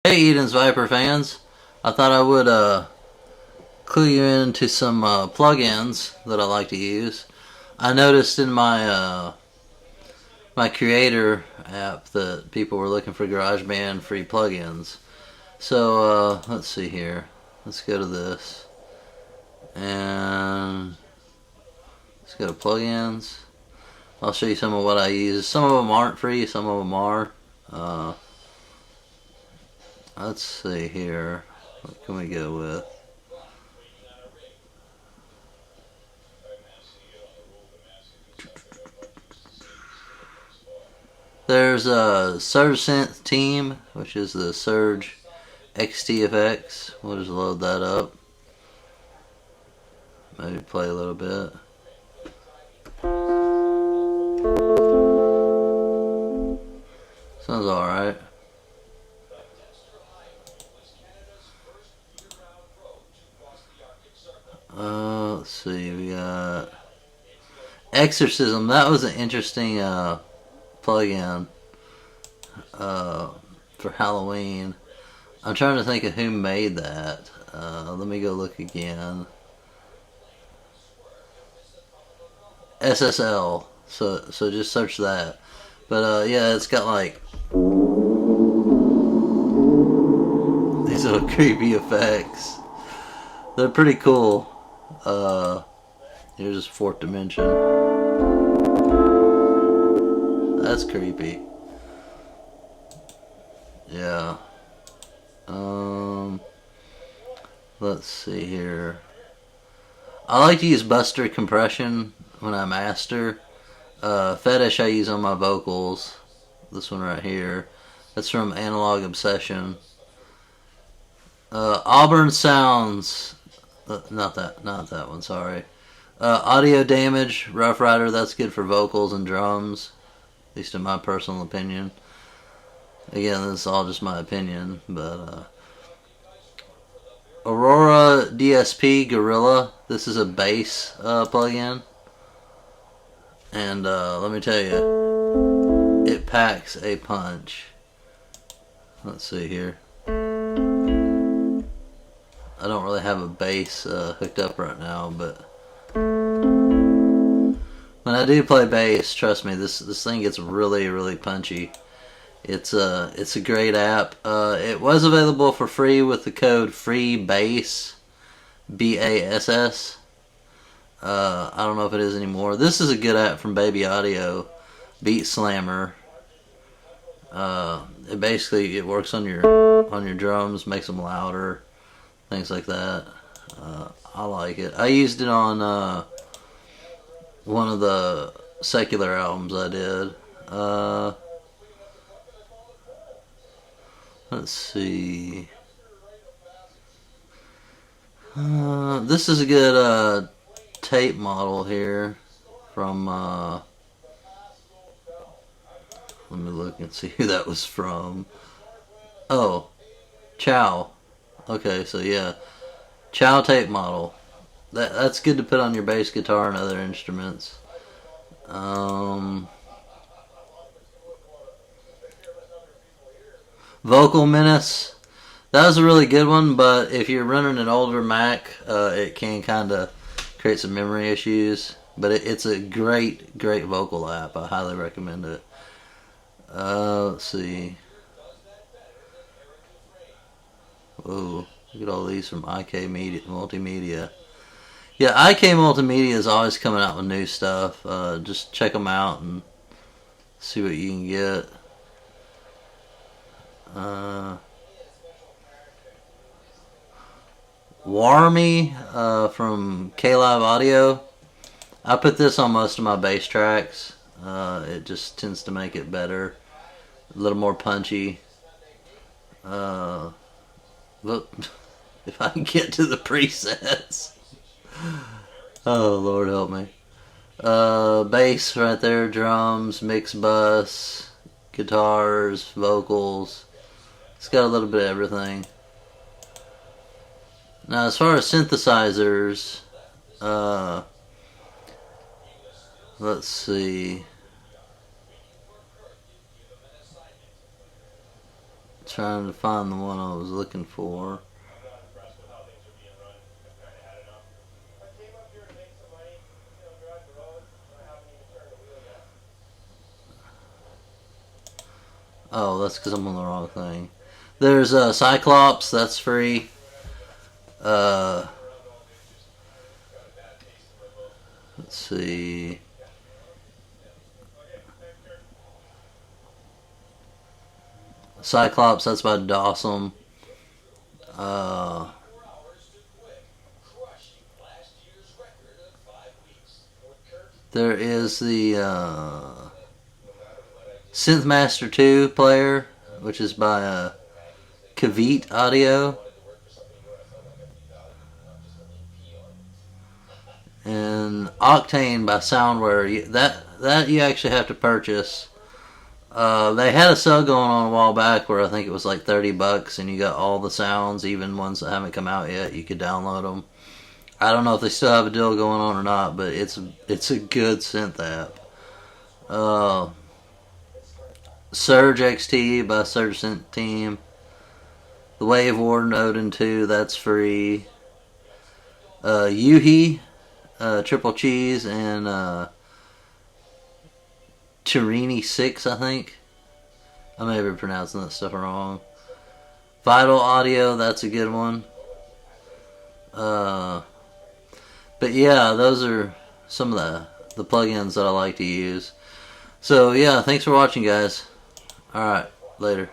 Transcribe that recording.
Hey Eden's Viper fans, I thought I would clue you into some plugins that I like to use. I noticed in my creator app that people were looking for Garageband free plugins. So let's see here. Let's go to this and let's go to plugins. I'll show you some of what I use. Some of them aren't free, some of them are. Let's see here. What can we go with? There's a Surge Synth Team, which is the Surge XTFX. We'll just load that up. Maybe play a little bit. Sounds alright. Let's see, we got Exorcism. That was an interesting plugin for Halloween. I'm trying to think of who made that. Let me go look again. SSL. So just search that. But yeah, it's got like these little creepy effects. They're pretty cool. Here's fourth dimension. That's creepy. Yeah. Let's see here. I like to use Buster compression when I master. Fetish I use on my vocals. This one right here. That's from Analog Obsession. Auburn Sounds. Not that one, sorry. Audio Damage, Rough Rider, that's good for vocals and drums. At least in my personal opinion. Again, this is all just my opinion, but Aurora DSP Gorilla. This is a bass plugin. And let me tell you, it packs a punch. Let's see here. I don't really have a bass hooked up right now, but when I do play bass, trust me, this thing gets really punchy. It's a great app. It was available for free with the code FREEBASS, BASS. I don't know if it is anymore. This is a good app from Baby Audio, Beat Slammer. It works on your drums, makes them louder, things like that. I like it. I used it on one of the secular albums I did. Let's see. This is a good tape model here from let me look and see who that was from. Oh, Chow. Okay, so yeah, Chow tape model. That's good to put on your bass guitar and other instruments. Vocal Menace. That was a really good one, but if you're running an older Mac, it can kind of create some memory issues. But it's a great vocal app. I highly recommend it. Let's see. Whoa, look at all these from IK Multimedia. Yeah, IK Multimedia is always coming out with new stuff. Just check them out and see what you can get. Warmy from K-Live Audio. I put this on most of my bass tracks. It just tends to make it better, a little more punchy. Look, if I can get to the presets. Oh, Lord help me. Bass right there, drums, mix bus, guitars, vocals. It's got a little bit of everything. Now, as far as synthesizers, let's see. Trying to find the one I was looking for. Oh, that's because I'm on the wrong thing. There's Cyclops, that's free. Let's see. Cyclops, that's by Dawson. There is the Synthmaster 2 player, which is by Kavit Audio. And Octane by Soundware. That you actually have to purchase. They had a sale going on a while back where I think it was like $30 and you got all the sounds, even ones that haven't come out yet. You could download them. I don't know if they still have a deal going on or not, but it's a good synth app. Surge XT by Surge Synth Team. The Wave Warden Odin 2, that's free. Yuhi, Triple Cheese, and Chirini 6, I think. I may be pronouncing that stuff wrong. Vital Audio, that's a good one. But yeah, those are some of the plugins that I like to use. So yeah, thanks for watching, guys. Alright, later.